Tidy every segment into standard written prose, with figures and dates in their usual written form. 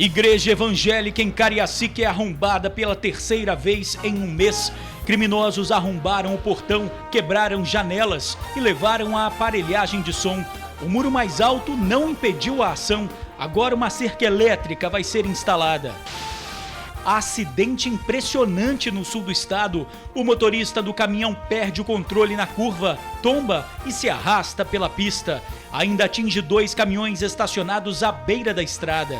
Igreja evangélica em Cariacica é arrombada pela terceira vez em um mês. Criminosos arrombaram o portão, quebraram janelas e levaram a aparelhagem de som. O muro mais alto não impediu a ação. Agora uma cerca elétrica vai ser instalada. Acidente impressionante no sul do estado. O motorista do caminhão perde o controle na curva, tomba e se arrasta pela pista. Ainda atinge 2 caminhões estacionados à beira da estrada.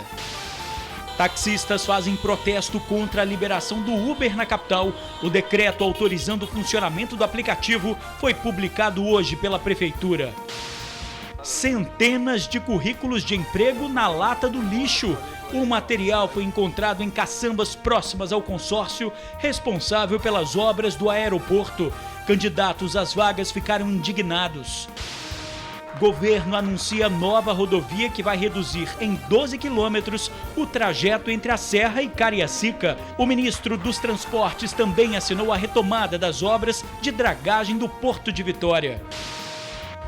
Taxistas fazem protesto contra a liberação do Uber na capital. O decreto autorizando o funcionamento do aplicativo foi publicado hoje pela prefeitura. Centenas de currículos de emprego na lata do lixo. O material foi encontrado em caçambas próximas ao consórcio responsável pelas obras do aeroporto. Candidatos às vagas ficaram indignados. Governo anuncia nova rodovia que vai reduzir em 12 quilômetros o trajeto entre a Serra e Cariacica. O ministro dos Transportes também assinou a retomada das obras de dragagem do Porto de Vitória.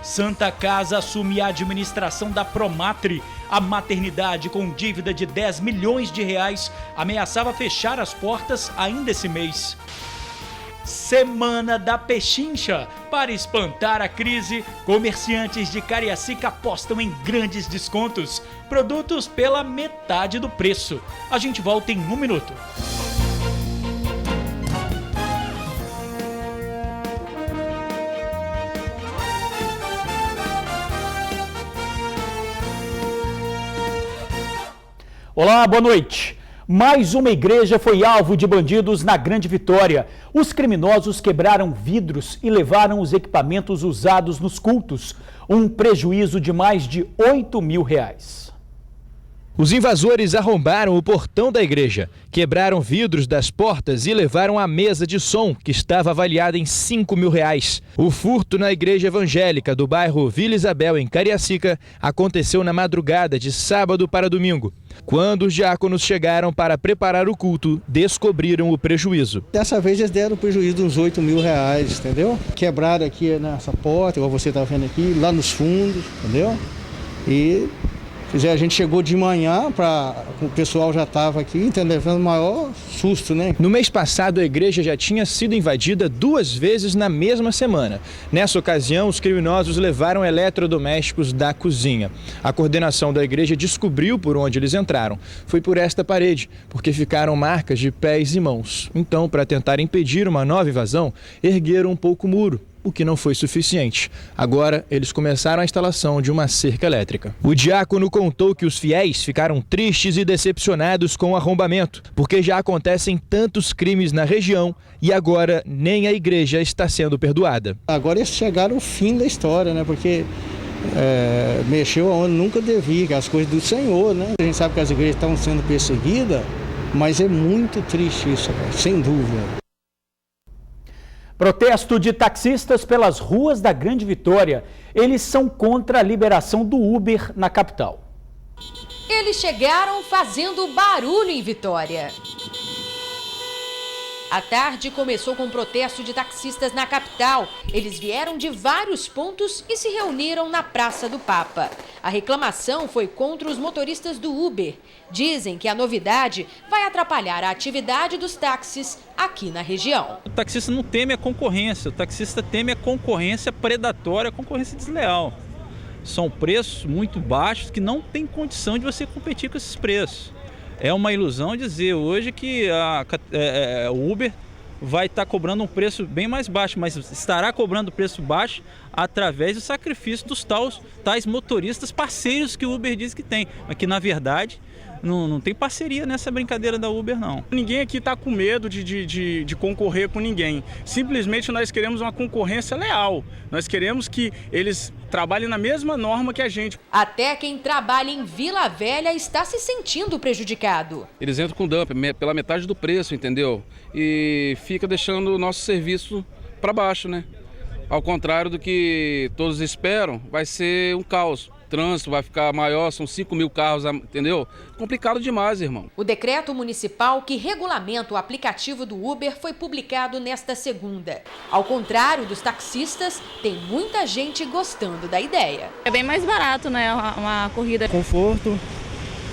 Santa Casa assume a administração da Promatre. A maternidade com dívida de 10 milhões de reais ameaçava fechar as portas ainda esse mês. Semana da Pechincha. Para espantar a crise, comerciantes de Cariacica apostam em grandes descontos. Produtos pela metade do preço. A gente volta em 1 minuto. Olá, boa noite. Mais uma igreja foi alvo de bandidos na Grande Vitória. Os criminosos quebraram vidros e levaram os equipamentos usados nos cultos. Um prejuízo de mais de R$8 mil. Os invasores arrombaram o portão da igreja, quebraram vidros das portas e levaram a mesa de som, que estava avaliada em R$5 mil. O furto na igreja evangélica do bairro Vila Isabel, em Cariacica, aconteceu na madrugada de sábado para domingo. Quando os diáconos chegaram para preparar o culto, descobriram o prejuízo. Dessa vez eles deram prejuízo de uns R$8 mil, entendeu? Quebraram aqui nessa porta, igual você está vendo aqui, lá nos fundos, entendeu? E a gente chegou de manhã, o pessoal já estava aqui, entendeu? Levando maior susto, né? No mês passado, a igreja já tinha sido invadida 2 vezes na mesma semana. Nessa ocasião, os criminosos levaram eletrodomésticos da cozinha. A coordenação da igreja descobriu por onde eles entraram. Foi por esta parede, porque ficaram marcas de pés e mãos. Então, para tentar impedir uma nova invasão, ergueram um pouco o muro, o que não foi suficiente. Agora, eles começaram a instalação de uma cerca elétrica. O diácono contou que os fiéis ficaram tristes e decepcionados com o arrombamento, porque já acontecem tantos crimes na região e agora nem a igreja está sendo perdoada. Agora eles chegaram ao fim da história, né? Porque mexeu aonde nunca devia, que as coisas do Senhor, né? A gente sabe que as igrejas estão sendo perseguidas, mas é muito triste isso, sem dúvida. Protesto de taxistas pelas ruas da Grande Vitória. Eles são contra a liberação do Uber na capital. Eles chegaram fazendo barulho em Vitória. A tarde começou com um protesto de taxistas na capital. Eles vieram de vários pontos e se reuniram na Praça do Papa. A reclamação foi contra os motoristas do Uber. Dizem que a novidade vai atrapalhar a atividade dos táxis aqui na região. O taxista não teme a concorrência, o taxista teme a concorrência predatória, a concorrência desleal. São preços muito baixos que não tem condição de você competir com esses preços. É uma ilusão dizer hoje que o Uber vai estar cobrando um preço bem mais baixo, mas estará cobrando preço baixo através do sacrifício dos tais motoristas parceiros que o Uber diz que tem, mas que na verdade não tem parceria nessa brincadeira da Uber, não. Ninguém aqui está com medo de concorrer com ninguém. Simplesmente nós queremos uma concorrência leal. Nós queremos que eles trabalhem na mesma norma que a gente. Até quem trabalha em Vila Velha está se sentindo prejudicado. Eles entram com dump pela metade do preço, entendeu? E fica deixando o nosso serviço para baixo, né? Ao contrário do que todos esperam, vai ser um caos. O trânsito vai ficar maior, são 5 mil carros, entendeu? Complicado demais, irmão. O decreto municipal que regulamenta o aplicativo do Uber foi publicado nesta segunda. Ao contrário dos taxistas, tem muita gente gostando da ideia. É bem mais barato, né? Uma corrida. Conforto,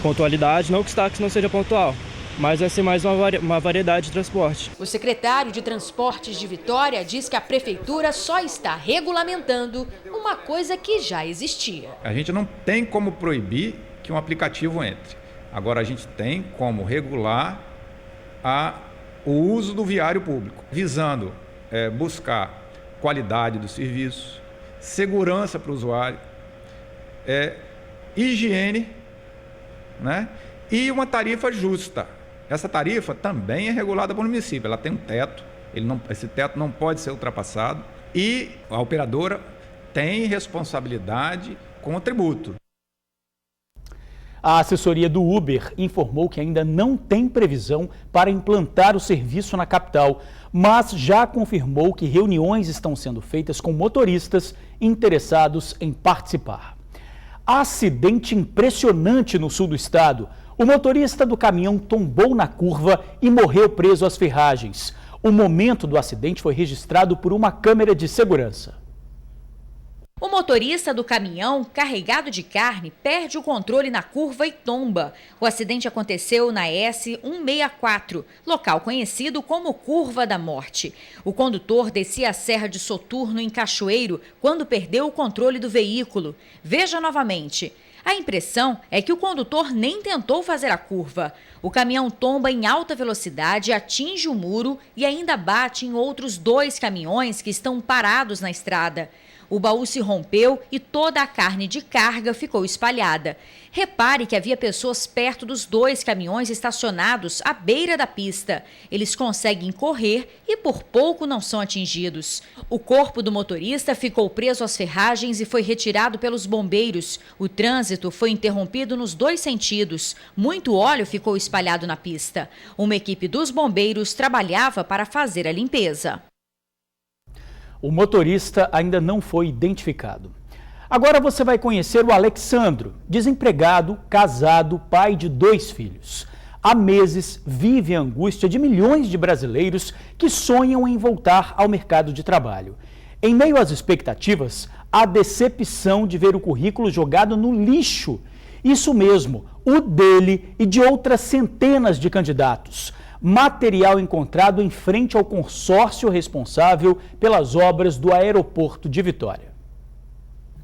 pontualidade, não que os táxis não seja pontual, mas vai ser mais uma variedade de transporte. O secretário de Transportes de Vitória diz que a prefeitura só está regulamentando uma coisa que já existia. A gente não tem como proibir que um aplicativo entre. Agora a gente tem como regular o uso do viário público, visando buscar qualidade do serviço, segurança para o usuário, higiene, né? E uma tarifa justa. Essa tarifa também é regulada pelo município, ela tem um teto, esse teto não pode ser ultrapassado e a operadora tem responsabilidade com o tributo. A assessoria do Uber informou que ainda não tem previsão para implantar o serviço na capital, mas já confirmou que reuniões estão sendo feitas com motoristas interessados em participar. Acidente impressionante no sul do estado. O motorista do caminhão tombou na curva e morreu preso às ferragens. O momento do acidente foi registrado por uma câmera de segurança. O motorista do caminhão, carregado de carne, perde o controle na curva e tomba. O acidente aconteceu na S-164, local conhecido como Curva da Morte. O condutor descia a Serra de Soturno, em Cachoeiro, quando perdeu o controle do veículo. Veja novamente. A impressão é que o condutor nem tentou fazer a curva. O caminhão tomba em alta velocidade, atinge o muro e ainda bate em outros 2 caminhões que estão parados na estrada. O baú se rompeu e toda a carne de carga ficou espalhada. Repare que havia pessoas perto dos 2 caminhões estacionados à beira da pista. Eles conseguem correr e por pouco não são atingidos. O corpo do motorista ficou preso às ferragens e foi retirado pelos bombeiros. O trânsito foi interrompido nos 2 sentidos. Muito óleo ficou espalhado na pista. Uma equipe dos bombeiros trabalhava para fazer a limpeza. O motorista ainda não foi identificado. Agora você vai conhecer o Alexandro, desempregado, casado, pai de 2 filhos. Há meses vive a angústia de milhões de brasileiros que sonham em voltar ao mercado de trabalho. Em meio às expectativas, a decepção de ver o currículo jogado no lixo. Isso mesmo, o dele e de outras centenas de candidatos. Material encontrado em frente ao consórcio responsável pelas obras do aeroporto de Vitória.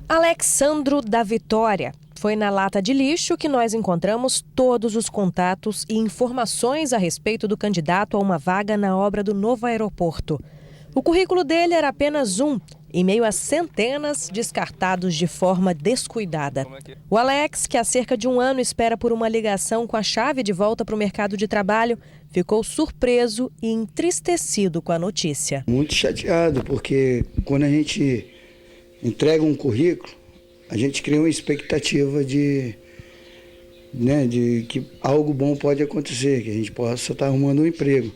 Alexandro da Vitória. Foi na lata de lixo que nós encontramos todos os contatos e informações a respeito do candidato a uma vaga na obra do novo aeroporto. O currículo dele era apenas um, em meio a centenas descartados de forma descuidada. O Alex, que há cerca de 1 ano espera por uma ligação com a chave de volta para o mercado de trabalho, ficou surpreso e entristecido com a notícia. Muito chateado, porque quando a gente entrega um currículo, a gente cria uma expectativa de que algo bom pode acontecer, que a gente possa estar arrumando um emprego.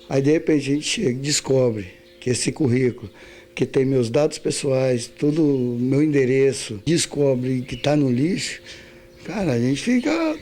Aí, de repente, a gente chega e descobre que esse currículo, que tem meus dados pessoais, tudo, meu endereço, descobre que está no lixo, cara, a gente fica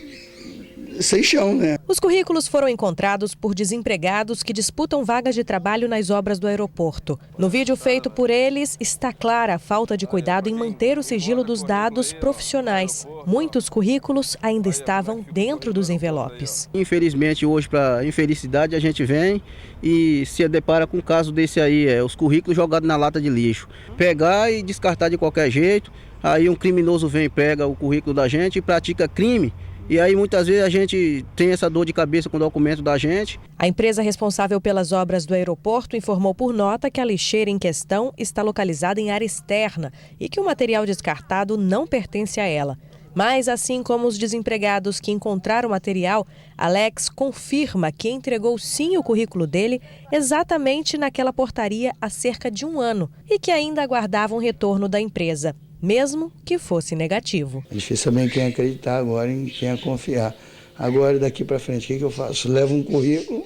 sem chão, né? Os currículos foram encontrados por desempregados que disputam vagas de trabalho nas obras do aeroporto. No vídeo feito por eles, está clara a falta de cuidado em manter o sigilo dos dados profissionais. Muitos currículos ainda estavam dentro dos envelopes. Infelizmente, hoje, para infelicidade, a gente vem e se depara com um caso desse aí, os currículos jogados na lata de lixo. Pegar e descartar de qualquer jeito, aí um criminoso vem, pega o currículo da gente e pratica crime. E aí muitas vezes a gente tem essa dor de cabeça com o documento da gente. A empresa responsável pelas obras do aeroporto informou por nota que a lixeira em questão está localizada em área externa e que o material descartado não pertence a ela. Mas, assim como os desempregados que encontraram o material, Alex confirma que entregou sim o currículo dele exatamente naquela portaria há cerca de 1 ano e que ainda aguardava um retorno da empresa, mesmo que fosse negativo. É difícil também quem acreditar agora, em quem confiar. Agora, daqui para frente, o que eu faço? Levo um currículo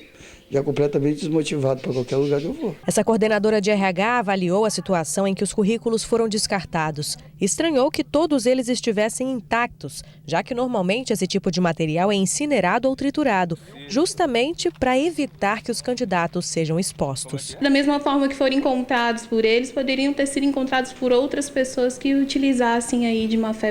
já completamente desmotivado para qualquer lugar que eu vou. Essa coordenadora de RH avaliou a situação em que os currículos foram descartados. Estranhou que todos eles estivessem intactos, já que normalmente esse tipo de material é incinerado ou triturado, justamente para evitar que os candidatos sejam expostos. Da mesma forma que foram encontrados por eles, poderiam ter sido encontrados por outras pessoas que utilizassem aí de má fé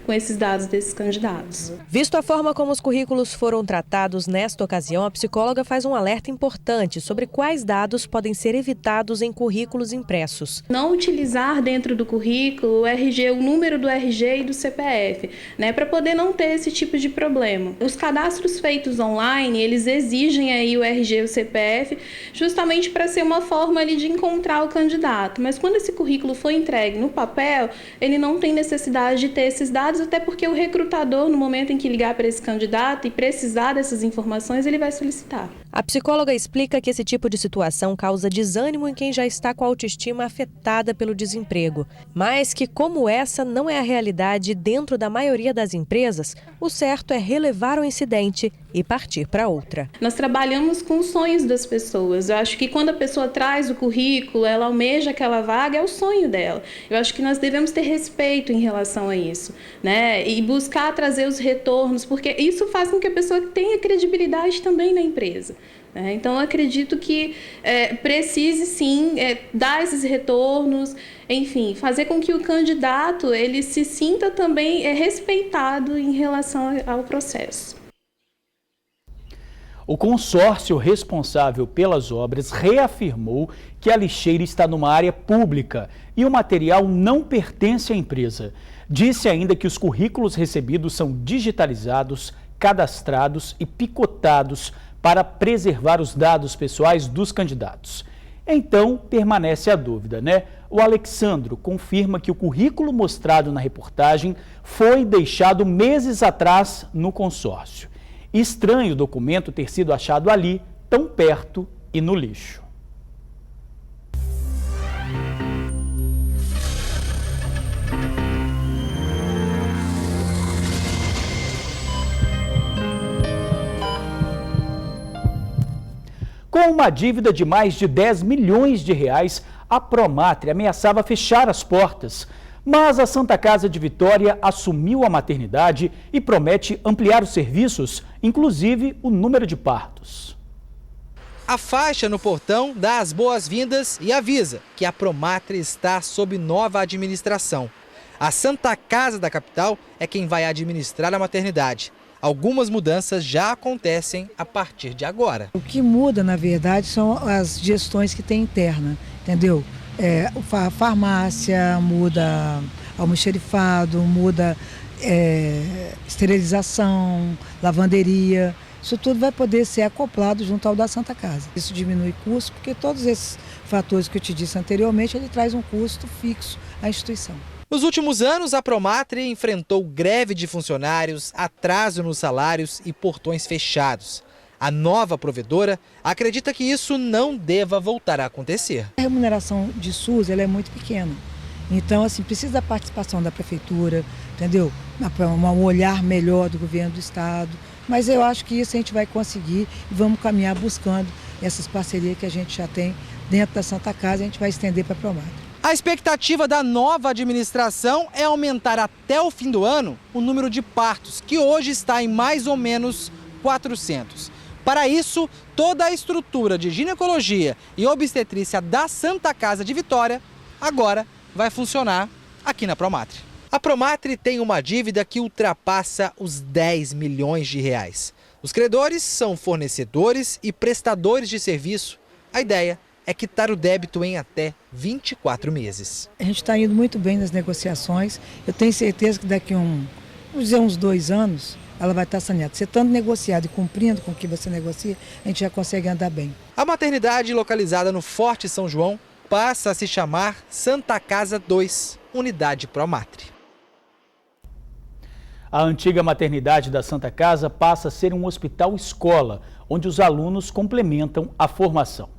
com esses dados desses candidatos. Visto a forma como os currículos foram tratados nesta ocasião, a psicóloga faz um alerta importante sobre quais dados podem ser evitados em currículos impressos. Não utilizar dentro do currículo o RG, o número do RG e do CPF, para poder não ter esse tipo de problema. Os cadastros feitos online, eles exigem aí o RG e o CPF justamente para ser uma forma ali de encontrar o candidato. Mas quando esse currículo foi entregue no papel, ele não tem necessidade de ter esses dados, até porque o recrutador, no momento em que ligar para esse candidato e precisar dessas informações, ele vai solicitar. A psicóloga explica que esse tipo de situação causa desânimo em quem já está com a autoestima afetada pelo desemprego, mas que, como essa não é a realidade dentro da maioria das empresas, o certo é relevar o incidente e partir para outra. Nós trabalhamos com os sonhos das pessoas. Eu acho que quando a pessoa traz o currículo, ela almeja aquela vaga, é o sonho dela. Eu acho que nós devemos ter respeito em relação a isso, e buscar trazer os retornos, porque isso faz com que a pessoa tenha credibilidade também na empresa. Então, eu acredito que precise, sim, dar esses retornos, enfim, fazer com que o candidato ele se sinta também respeitado em relação ao processo. O consórcio responsável pelas obras reafirmou que a lixeira está numa área pública e o material não pertence à empresa. Disse ainda que os currículos recebidos são digitalizados, cadastrados e picotados para preservar os dados pessoais dos candidatos. Então, permanece a dúvida, O Alexandro confirma que o currículo mostrado na reportagem foi deixado meses atrás no consórcio. Estranho o documento ter sido achado ali, tão perto e no lixo. Com uma dívida de mais de 10 milhões de reais, a Promatre ameaçava fechar as portas. Mas a Santa Casa de Vitória assumiu a maternidade e promete ampliar os serviços, inclusive o número de partos. A faixa no portão dá as boas-vindas e avisa que a Promatre está sob nova administração. A Santa Casa da capital é quem vai administrar a maternidade. Algumas mudanças já acontecem a partir de agora. O que muda, na verdade, são as gestões que tem interna, entendeu? A farmácia muda almoxerifado, muda esterilização, lavanderia. Isso tudo vai poder ser acoplado junto ao da Santa Casa. Isso diminui custo, porque todos esses fatores que eu te disse anteriormente, ele traz um custo fixo à instituição. Nos últimos anos, a Promatre enfrentou greve de funcionários, atraso nos salários e portões fechados. A nova provedora acredita que isso não deva voltar a acontecer. A remuneração de SUS ela é muito pequena. Então, assim, precisa da participação da prefeitura, entendeu? Um olhar melhor do governo do estado. Mas eu acho que isso a gente vai conseguir e vamos caminhar buscando essas parcerias que a gente já tem dentro da Santa Casa, a gente vai estender para a Promatre. A expectativa da nova administração é aumentar até o fim do ano o número de partos, que hoje está em mais ou menos 400. Para isso, toda a estrutura de ginecologia e obstetrícia da Santa Casa de Vitória agora vai funcionar aqui na Promatre. A Promatre tem uma dívida que ultrapassa os 10 milhões de reais. Os credores são fornecedores e prestadores de serviço. A ideia é quitar o débito em até 24 meses. A gente está indo muito bem nas negociações. Eu tenho certeza que daqui uns 2 anos, ela vai estar saneada. Você estando negociado e cumprindo com o que você negocia, a gente já consegue andar bem. A maternidade localizada no Forte São João passa a se chamar Santa Casa 2, Unidade Promatre. A antiga maternidade da Santa Casa passa a ser um hospital-escola, onde os alunos complementam a formação.